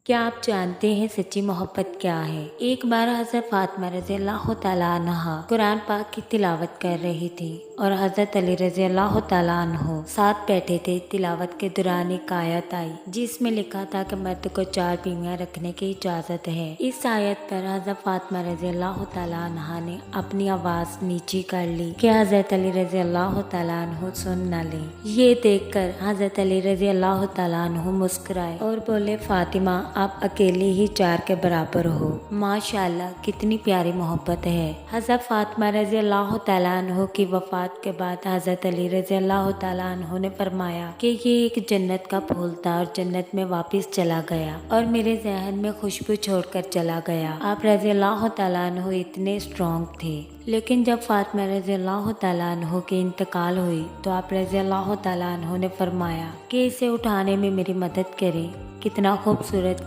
क्या आप जानते हैं सच्ची मोहब्बत क्या है? एक बार हज़रत फातिमा रज़ियल्लाहु तआला अन्हा कुरान पाक की तिलावत कर रही थी और हज़रत अली रज़ियल्लाहु तआला अन्हु साथ बैठे थे। तिलावत के दौरान एक आयत आई जिसमें लिखा था कि मर्द को 4 बीवियां रखने की इजाज़त है। इस आयत पर हज़रत फातिमा रज़ियल्लाहु तआला अन्हा ने अपनी आवाज़ नीची कर ली कि हज़रत अली रज़ियल्लाहु तआला अन्हु सुन न ले। ये देखकर हज़रत अली रज़ियल्लाहु तआला अन्हु मुस्कुराए और बोले, फातिमा आप अकेले ही 4 के बराबर हो। माशाअल्लाह कितनी प्यारी मोहब्बत है। हज़रत फातिमा रज़ियल्लाहु तआला अन्हु की वफ़ात के बाद हज़रत अली रज़ियल्लाहु तआला अन्हु ने फरमाया कि ये एक जन्नत का फूल था और जन्नत में वापस चला गया और मेरे जहन में खुशबू छोड़कर चला गया। आप रज़ियल्लाहु तआला अन्हु इतने स्ट्रॉन्ग थे। लेकिन जब फातिमा रज़ियल्लाहु तआला अन्हु की इंतकाल हुई तो आप रज़ियल्लाहु तआला अन्हु ने फरमाया कि इसे उठाने में मेरी मदद करें। कितना खूबसूरत